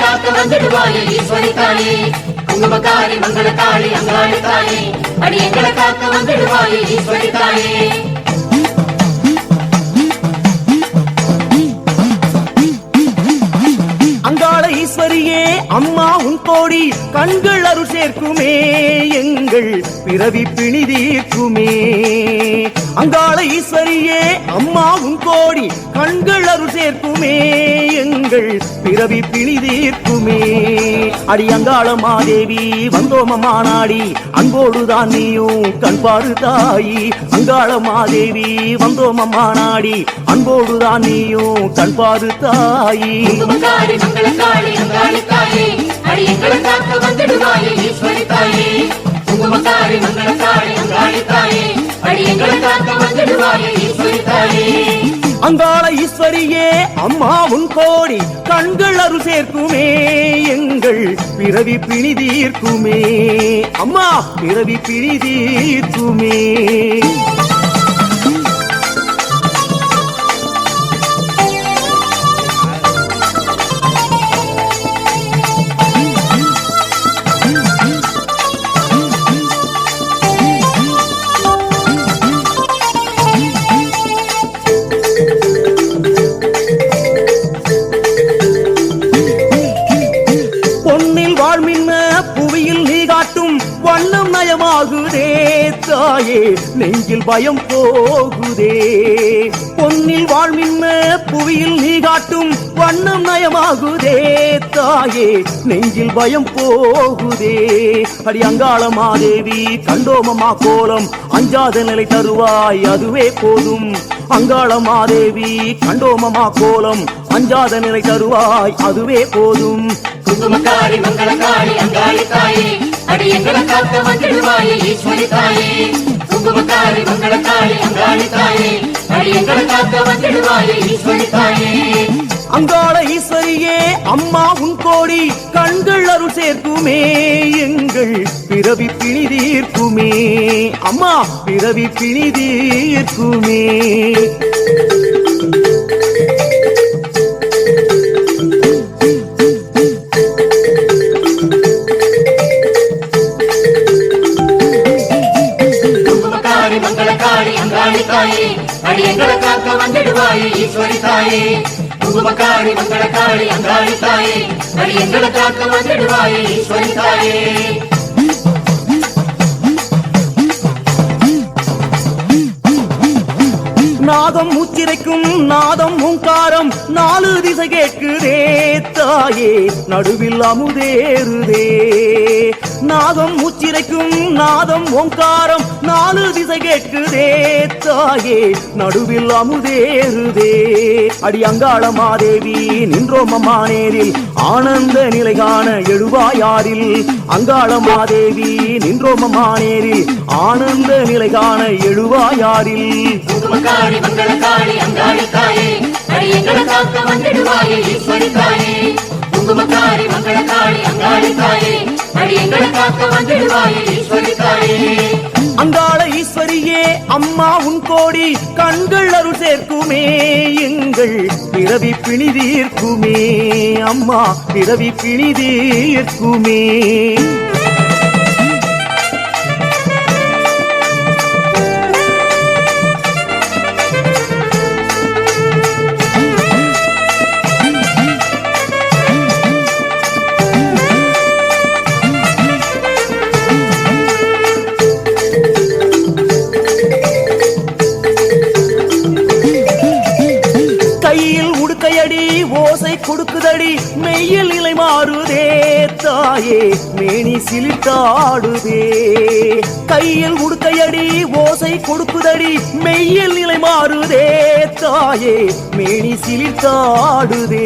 காக்க வந்துடுவாயே ஈஸ்வரி தாயே குங்குமக்காரி மங்களக்காளி அங்காளி தாயே அடி எங்களை காக்க வந்துடுவாயே ஈஸ்வரி தாயே அங்காள ஈஸ்வரியே அம்மா உன் கோடி கண்கள் அருள் சேர்க்குமே எங்கள் பிறவி பிணி தீர்க்குமே அங்காள ஈஸ்வரியே அம்மா உன் கோடி கண்கள் அருள் சேர்க்குமே எங்கள் பிறவி பிணி தீர்க்குமே அடி அங்காள மாதேவி வந்தோமம்மா நாடி அன்போடுதான் நீயும் கண்பாரு தாயி அங்காள மாதேவி வந்தோமம்மா நாடி அன்போடுதான் நீயும் கண்பாரு தாயி மங்களக்காளி அங்காளி தாயே அடி எங்களை காக்க வந்துடுவாயே ஈஸ்வரி தாயே குங்குமக்காரி மங்களக்காளி அங்காளி தாயே அடி எங்களை காக்க வந்துடுவாயே ஈஸ்வரி தாயே அங்காள ஈஸ்வரியே அம்மா உன் கோடி கண்கள் அருள் சேர்க்குமே எங்கள் பிறவி பிணி தீர்க்குமே அம்மா பிறவி பிணி தீர்க்குமே வண்ணம் நயமாகுதே தாயே நெஞ்சில் பயம் போகுதே பொன்னில் வாழ்மின்ன புவியில் நீ காட்டும் வண்ணம் நயமாகுதே தாயே நெஞ்சில் பயம் போகுதே அடி அங்காள மாதேவி கண்டோமம்மா கோலம் அஞ்சாத நிலை தருவாய் அதுவே போதும் அங்காள மாதேவி கண்டோமம்மா கோலம் அஞ்சாத நிலை தருவாய் அதுவே போதும் குங்குமக்காரி மங்களக்காளி அங்காளி தாயே அடி எங்களை காக்க வந்துடுவாயே ஈஸ்வரி தாயே குங்குமக்காரி மங்களக்காளி அங்காளி தாயே அடி எங்களை காக்க வந்துடுவாயே ஈஸ்வரி தாயே அங்காள ஈஸ்வரியே அம்மா உன் கோடி கண்கள் அருள் சேர்க்குமே எங்கள் பிறவி பிணி தீர்க்குமே அம்மா பிறவி பிணி தீர்க்குமே மங்களக்காளி அங்காளி தாயே அடி எங்களை காக்க வந்துடுவாயே ஈஸ்வரி தாயே குங்குமக்காரி மங்களக்காளி அங்காளி தாயே அடி எங்களை காக்க வந்துடுவாயே ஈஸ்வரி தாயே நாதம் மூச்சிரைக்கும் நாதம் ஓங்காரம் நாலு திசை கேட்குதே தாயே நடுவில் அமுதேறுதே நாதம் மூச்சிரைக்கும் நாதம் ஓங்காரம் நாலு திசை கேட்குதே தாயே நடுவில் அமுதேறுதே அடி அங்காள மாதேவி நின்றோமம்மா நேரில் ஆனந்த நிலை காண எழுவாயாரில் அங்காள மாதேவி நின்றோமம்மா நேரில் ஆனந்த நிலை காண எழுவாயாரில் மங்களக்காளி அங்காளி தாயே அடி எங்களை காக்க வந்துடுவாயே ஈஸ்வரி தாயே குங்குமக்காரி மங்களக்காளி அங்காளி தாயே அடி எங்களை காக்க வந்துடுவாயே ஈஸ்வரி தாயே அங்காள ஈஸ்வரியே அம்மா உன் கோடி கண்கள் அருள் சேர்க்குமே எங்கள் பிறவி பிணி தீர்க்குமே அம்மா பிறவி பிணி தீர்க்குமே ஓசை கொடுக்குதடி மெய்யில் நிலை மாறுதே தாயே மேனி சிலிர்த்தாடுதே கையில் உடுக்கையடி ஓசை கொடுக்குதடி மெய்யில் நிலை மாறுதே தாயே மேனி சிலிர்த்தாடுதே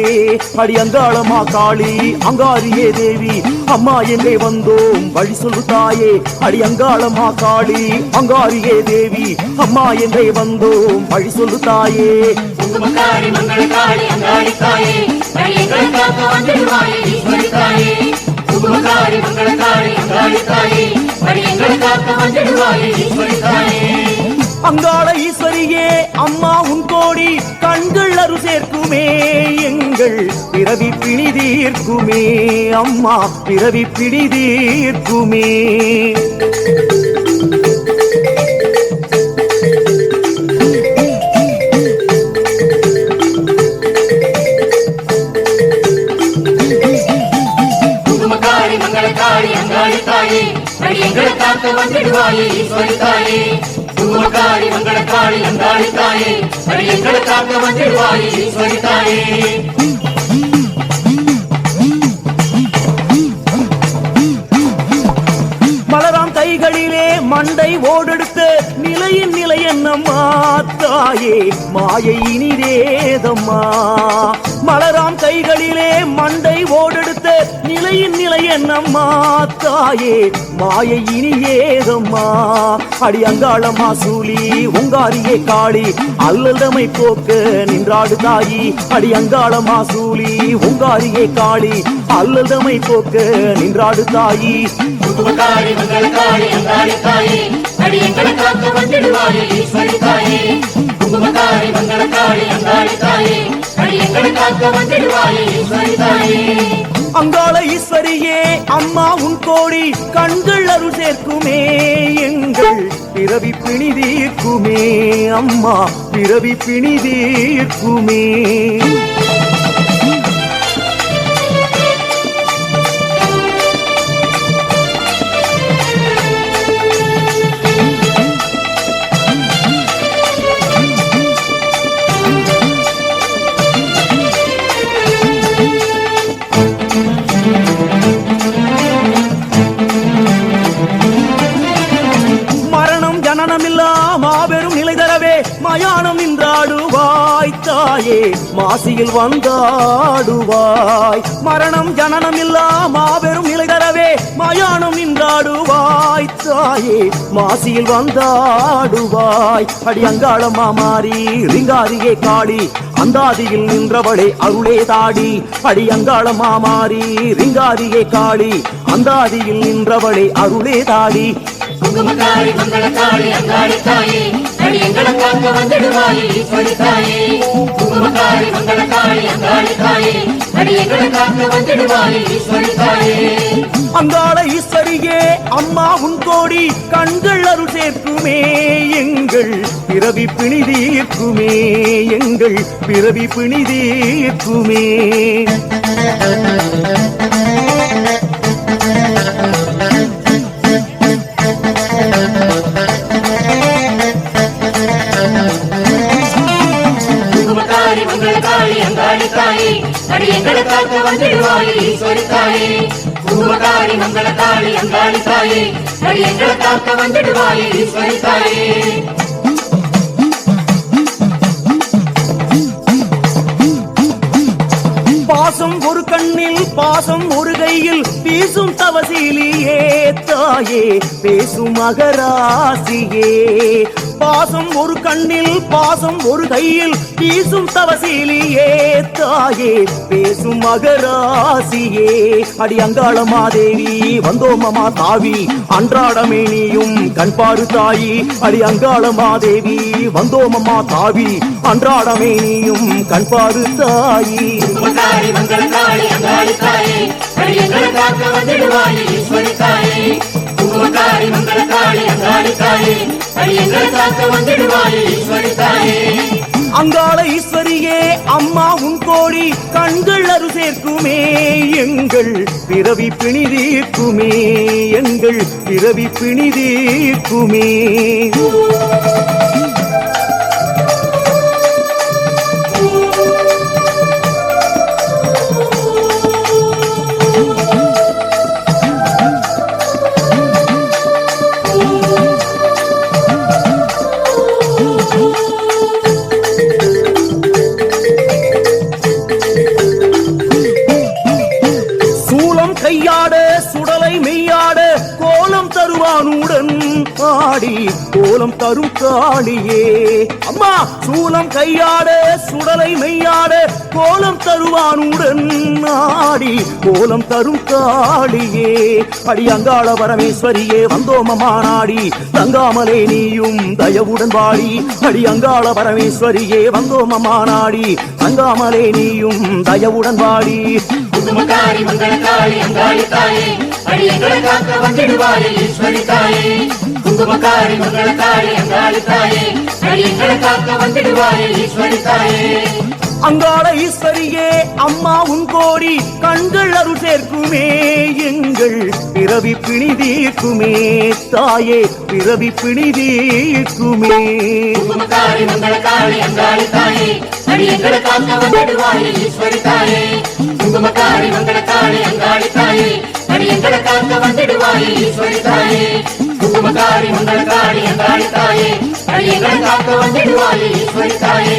அடி அங்காளமா காளி அங்காரியே தேவி அம்மா எங்கே வந்தோம் வழி சொல்லு தாயே அடி அங்காளமா காளி அங்காரியே தேவி அம்மா எங்கே வந்தோம் வழி சொல்லு தாயே குங்குமக்காரி மங்களக்காளி அங்காளி தாயே அடி எங்களை காக்க வந்துடுவாயே ஈஸ்வரி தாயே குங்குமக்காரி மங்களக்காளி அங்காளி தாயே அடி எங்களை காக்க வந்துடுவாயே ஈஸ்வரி தாயே அங்காள ஈஸ்வரியே அம்மா உன் கோடி கண்கள் அரு சேர்க்குமே எங்கள் பிறவி பிணி தீர்க்குமே அம்மா பிறவி பிணி தீர்க்குமே குங்குமக்காரி மங்களக்காரி அங்காளி தாயே அடி எங்களை காக்க வந்துடுவாயே ஈஸ்வரி தாயே குங்குமக்காரி மங்களக்காரி அங்காளி தாயே அடி எங்களை காக்க வந்துடுவாயே ஈஸ்வரி தாயே மலராம் கைகளிலே மண்டை ஓடெடுத்து நிலையின் நிலை என்னம்மா தாயே மாயை இனிதேதம்மா மலராம் கைகளிலே மண்டை ஓடெடுத்து நிலையின் நிலை என்னம்மா தாயே மாயை இனியேதம்மா அடி அங்காளம்மா சூலி உங்காரியே காளி அல்லதமை போக்க நின்றாடு தாயி அடி அங்காளம்மா சூலி உங்காரியே காளி அல்லதமை போக்க நின்றாடு தாயி குங்குமக்காரி மங்களக்காரி அங்காளி தாயே அடி எங்களை காக்க வந்துடுவாயே ஈஸ்வரி தாயே குங்குமக்காரி மங்களக்காரி அங்காளி தாயே அடி எங்களை காக்க வந்துடுவாயே ஈஸ்வரி தாயே அங்காள ஈஸ்வரியே அம்மா உன் கோடி கண்கள் அருள் சேர்க்குமே எங்கள் பிறவி பிணி தீர்க்குமே அம்மா பிறவி பிணி தீர்க்குமே மாபெரும் நிலை தரவே மயானம் நின்றாடுவாய் தாயே மாசியில் வந்தாடுவாய் மரணம் ஜனனம் இல்லா மாபெரும் நிலை தரவே மயானம் நின்றாடுவாய் தாயே மாசியில் வந்தாடுவாய் அடி அங்காளம்மா மாறி ரிங்காரியே காளி அந்தாதியில் நின்றவளே அருளே தாடி அடி அங்காளம்மா மாறி ரிங்காரியே காளி அந்தாதியில் நின்றவளே அருளே தாடி குங்குமக்காரி மங்களக்காரி அங்காளி தாயே அடி எங்களை காக்க வந்துடுவாயே ஈஸ்வரி தாயே குங்குமக்காரி மங்களக்காரி அங்காளி தாயே அடி எங்களை காக்க வந்துடுவாயே ஈஸ்வரி தாயே அங்காள ஈஸ்வரியே அம்மா உன் கோடி கண்கள் அருள் சேர்க்குமே எங்கள் பிறவி பிணி தீர்க்குமே எங்கள் பிறவி பிணி தீர்க்குமே குங்குமக்காரி மங்களக்காரி அங்காளி தாயே அடி எங்களை காக்க வந்துடுவாயே ஈஸ்வரி தாயே குங்குமக்காரி மங்களக்காரி அங்காளி தாயே அடி எங்களை காக்க வந்துடுவாயே ஈஸ்வரி தாயே பாசம் ஒரு கண்ணில் பாசம் ஒரு கையில் வீசும் தவசீலியே தாயே பேசும் மகராசியே பாசம் ஒரு கண்ணில் பாசம் ஒரு கையில் வீசும் தவசீலியே தாயே பேசும் மகராசியே அடி அங்காளம்மா தேவி வந்தோமமா தாவி அன்றாடமே நீயும் கண்பாரு தாயி அடி அங்காளம்மா தேவி வந்தோமமா தாவி அன்றாடமே நீயும் கண்பாரு தாயி குங்குமக்காரி மங்களக்காரி அங்காளி தாயே அடி எங்களை காக்க வந்துடுவாயே ஈஸ்வரி தாயே குங்குமக்காரி மங்களக்காரி அங்காளி தாயே அடி எங்களை காக்க வந்துடுவாயே ஈஸ்வரி தாயே அங்காள ஈஸ்வரியே அம்மா உன் கோடி கண்கள் அரு சேர்க்குமே எங்கள் பிறவி பிணி தீர்க்குமே எங்கள் பிறவி பிணி தீர்க்குமே கையாட சுடலை மெய்யாட கோலம் தருவானுடன் ஆடி கோலம் தரும் காளியே அம்மா சூலம் கையாட சுடலை மெய்யாட கோலம் தருவானுடன் ஆடி கோலம் தரும் காளியே அடி அங்காள பரமேஸ்வரியே வந்தோமமா நாடி தங்காமலே நீயும் தயவுடன் வாடி அடி அங்காள பரமேஸ்வரியே வந்தோமமா நாடி தங்காமலே நீயும் தயவுடன் வாடி குங்குமக்காரி மங்களக்காளி அங்காளி தாயே அடி எங்களை காக்க வந்திடுவாயே ஈஸ்வரி தாயே குங்குமக்காரி மங்களக்காளி அங்காளி தாயே அடி எங்களை காக்க வந்திடுவாயே ஈஸ்வரி தாயே அங்காள ஈஸ்வரியே அம்மா உன் கோடி கண்கள் அருள் சேர்க்குமே எங்கள் பிறவி பிணி தீர்க்குமே தாயே பிறவி பிணி தீர்க்குமே குங்குமக்காரி மங்களக்காளி அங்காளி தாயே அடி எங்களை காக்க வந்திடுவாயே ஈஸ்வரி தாயே குங்குமக்காரி மங்களக்காளி அங்காளி தாயே அடி எங்களை காக்க வந்திடுவாயே ஈஸ்வரி தாயே குங்குமக்காரி மங்களக்காளி அங்காளி தாயே அடி எங்களை காக்க வந்திடுவாயே ஈஸ்வரி தாயே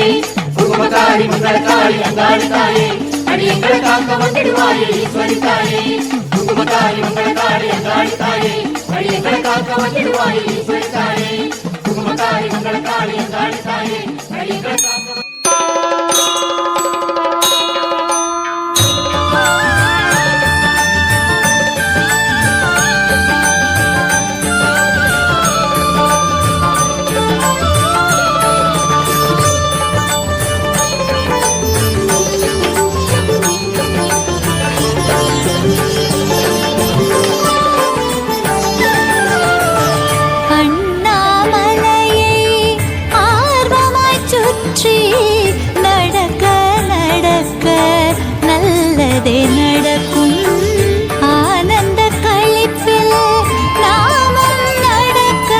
குங்குமக்காரி மங்களக்காளி அங்காளி தாயே அடி எங்களை காக்க வந்திடுவாயே ஈஸ்வரி தாயே குங்குமக்காரி மங்களக்காளி அங்காளி தாயே அடி எங்களை காக்க வந்திடுவாயே ஈஸ்வரி தாயே குங்குமக்காரி மங்களக்காளி அங்காளி தாயே அடி எங்களை காக்க நடக்கும் ஆனந்த களிப்பில் நாமும் நடக்க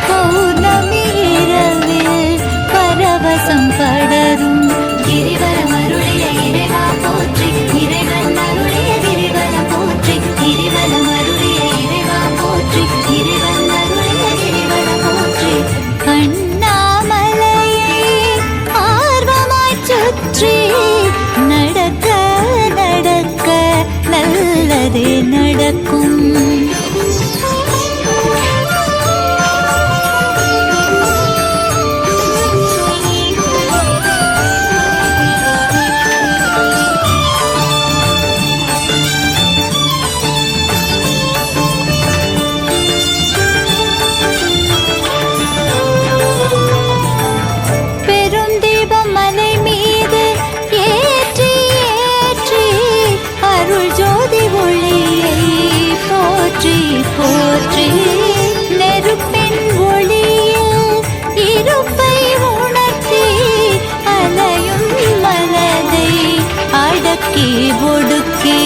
பௌர்ணமி இரவில் பரவசம் படரும் கிரிவலம் அருளிய இறைவா போற்றி இறைவன் அருளிய கிரிவலம் போற்றி கிரிவலம் அருளிய இறைவா போற்றி இறைவன் அருளிய கிரிவலம் போற்றி அண்ணாமலையை ஆர்வமாய் சுற்றி நடக்க நடக்க நல்லதே நடக்கும் பெரும் தீபம் மலை மீது ஏற்றி ஏற்றி அருள் ஜோதி ஒளியை போற்றி போற்றி நெருப்பின் ஒளியில் இருப்பை உணர்த்தி அலையும் மனதை அடக்கி ஒடுக்கி